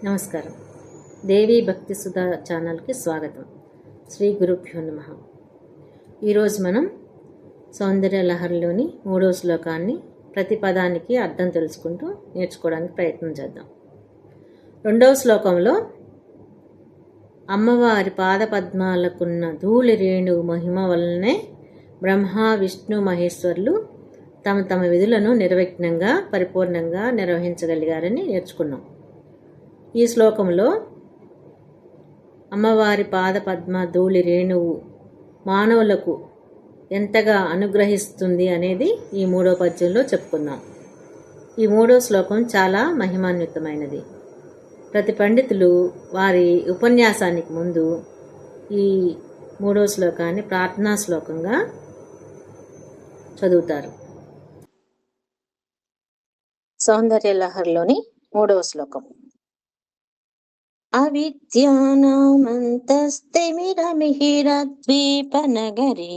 నమస్కారం. దేవీ భక్తి సుధా ఛానల్కి స్వాగతం. శ్రీ గురుభ్యో నమః. ఈరోజు మనం సౌందర్య లహరిలోని 3వ శ్లోకాన్ని ప్రతి పదానికి అర్థం తెలుసుకుంటూ నేర్చుకోవడానికి ప్రయత్నం చేద్దాం. 2వ శ్లోకంలో అమ్మవారి పాదపద్మాలకున్న ధూళి రేణువు మహిమ వలనే బ్రహ్మ విష్ణు మహేశ్వరులు తమ తమ విధులను నిర్విఘ్నంగా పరిపూర్ణంగా నిర్వహించగలిగారని నేర్చుకున్నాం. ఈ శ్లోకంలో అమ్మవారి పాదపద్మ ధూళి రేణువు మానవులకు ఎంతగా అనుగ్రహిస్తుంది అనేది ఈ 3వ పద్యంలో చెప్పుకున్నాం. ఈ 3వ శ్లోకం చాలా మహిమాన్వితమైనది. ప్రతి పండితులు వారి ఉపన్యాసానికి ముందు ఈ 3వ శ్లోకాన్ని ప్రార్థనా శ్లోకంగా చదువుతారు. సౌందర్య లహరిలోని 3వ శ్లోకం. అవిద్యానామంతస్తిమిరమిహిరద్వీపనగరీ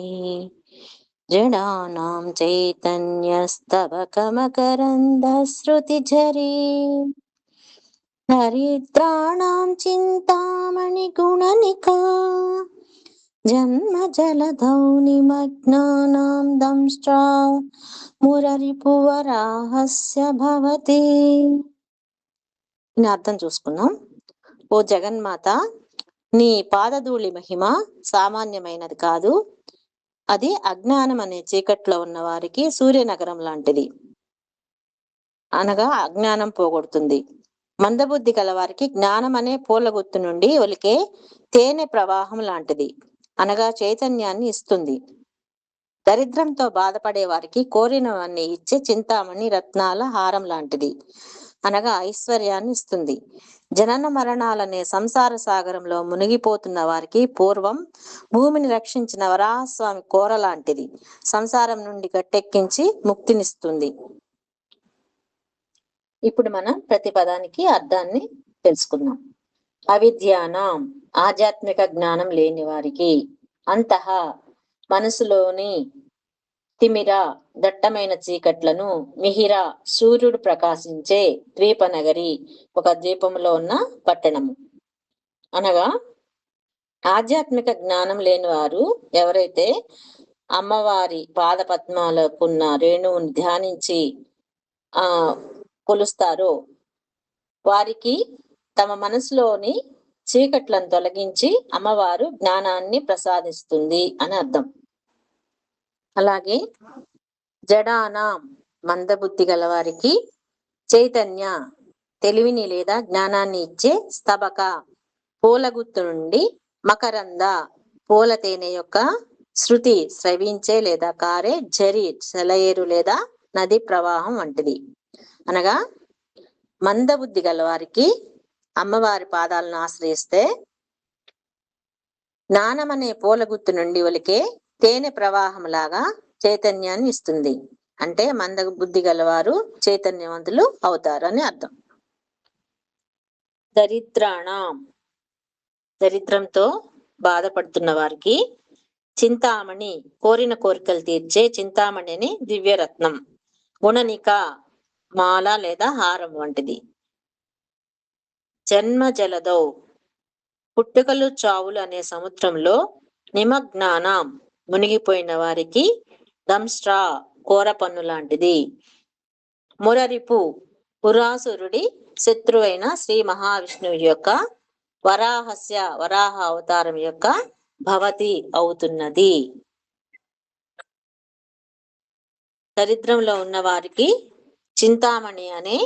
జడానాం చైతన్యస్తవకమకరందశ్రుతిఝరీ దరిద్రాణాం చింతామణి గుణనికా జన్మజలధౌ నిమగ్నానాం దంష్ట్రా మురరిపువరాహస్య భవతి. అర్థం చూసుకున్నాం. ఓ జగన్మాత, నీ పాదధూళి మహిమ సామాన్యమైనది కాదు. అది అజ్ఞానం అనే చీకట్లో ఉన్న వారికి సూర్యనగరం లాంటిది, అనగా అజ్ఞానం పోగొడుతుంది. మందబుద్ధి గల వారికి జ్ఞానం అనే పూలగుత్తు నుండి ఒలికే తేనె ప్రవాహం లాంటిది, అనగా చైతన్యాన్ని ఇస్తుంది. దరిద్రంతో బాధపడే వారికి కోరినవన్నీ ఇచ్చే చింతామణి రత్నాల హారం లాంటిది, అనగా ఐశ్వర్యాన్ని ఇస్తుంది. జనన మరణాలనే సంసార సాగరంలో మునిగిపోతున్న వారికి పూర్వం భూమిని రక్షించిన వరాహస్వామి కోర లాంటిది, సంసారం నుండి గట్టెక్కించి ముక్తినిస్తుంది. ఇప్పుడు మనం ప్రతి పదానికి అర్థాన్ని తెలుసుకుందాం. అవిద్యానాం ఆధ్యాత్మిక జ్ఞానం లేని వారికి, అంతః మనసులోని, తిమిర దట్టమైన చీకట్లను, మిహిర సూర్యుడు ప్రకాశించే, ద్వీపనగరి ఒక ద్వీపంలో ఉన్న పట్టణము. అనగా ఆధ్యాత్మిక జ్ఞానం లేని వారు ఎవరైతే అమ్మవారి పాదపద్మాలకున్న రేణువుని ధ్యానించి కొలుస్తారో వారికి తమ మనసులోని చీకట్లను తొలగించి అమ్మవారు జ్ఞానాన్ని ప్రసాదిస్తుంది అని అర్థం. అలాగే జడానాం మందబుద్ధి గలవారికి, చైతన్య తెలివిని లేదా జ్ఞానాన్ని ఇచ్చే, స్తబక పూలగుత్తు నుండి, మకరంద పూల తేనె యొక్క శృతి స్రవించే లేదా కారే, జరి సెలయేరు లేదా నది ప్రవాహం వంటిది. అనగా మందబుద్ధి గలవారికి అమ్మవారి పాదాలను ఆశ్రయిస్తే జ్ఞానం అనే పూలగుత్తు నుండి ఒలికే తేనె ప్రవాహం లాగా చైతన్యాన్ని ఇస్తుంది. అంటే మంద బుద్ధి గలవారు చైతన్యవంతులు అవుతారు అని అర్థం. దరిద్రాణం దరిద్రంతో బాధపడుతున్న వారికి, చింతామణి కోరిన కోరికలు తీర్చే చింతామణి అని దివ్యరత్నం, గుణనిక మాల లేదా హారం వంటిది. జన్మ జలదౌ పుట్టుకలు చావులు అనే సముద్రంలో, నిమగ్నానాం మునిగిపోయిన వారికి, దంష్ట్రా కోర పన్ను లాంటిది, మురరిపు పురాసురుడి శత్రువైన శ్రీ మహావిష్ణువు యొక్క, వరాహస్య వరాహ అవతారం యొక్క, భవతి అవుతున్నది. దరిద్రంలో ఉన్న వారికి చింతామణి అనే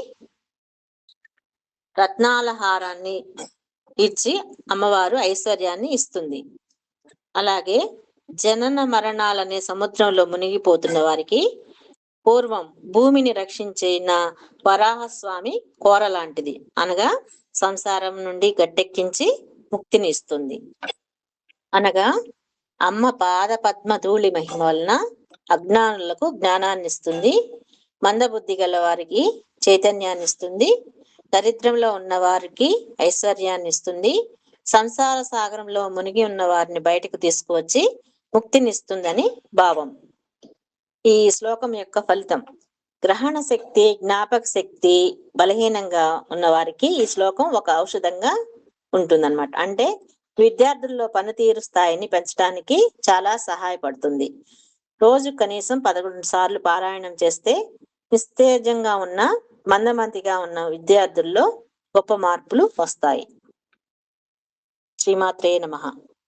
రత్నాల హారాన్ని ఇచ్చి అమ్మవారు ఐశ్వర్యాన్ని ఇస్తుంది. అలాగే జనన మరణాలనే సముద్రంలో మునిగిపోతున్న వారికి పూర్వం భూమిని రక్షించిన వరాహస్వామి కోర లాంటిది, అనగా సంసారం నుండి గట్టెక్కించి ముక్తిని ఇస్తుంది. అనగా అమ్మ పాద పద్మ ధూళి మహిమ వలన అజ్ఞానులకు జ్ఞానాన్ని ఇస్తుంది, మందబుద్ధి గల వారికి చైతన్యాన్ని ఇస్తుంది, దరిద్రంలో ఉన్న వారికి ఐశ్వర్యాన్ని ఇస్తుంది, సంసార సాగరంలో మునిగి ఉన్న వారిని బయటకు తీసుకువచ్చి ముక్తినిస్తుందని భావం. ఈ శ్లోకం యొక్క ఫలితం: గ్రహణ శక్తి, జ్ఞాపక శక్తి బలహీనంగా ఉన్న వారికి ఈ శ్లోకం ఒక ఔషధంగా ఉంటుందన్నమాట. అంటే విద్యార్థుల్లో పనితీరు స్థాయిని పెంచడానికి చాలా సహాయపడుతుంది. రోజు కనీసం 11 సార్లు పారాయణం చేస్తే నిస్తేజంగా ఉన్న, మందమతిగా ఉన్న విద్యార్థుల్లో గొప్ప మార్పులు వస్తాయి. శ్రీమాత్రే నమః.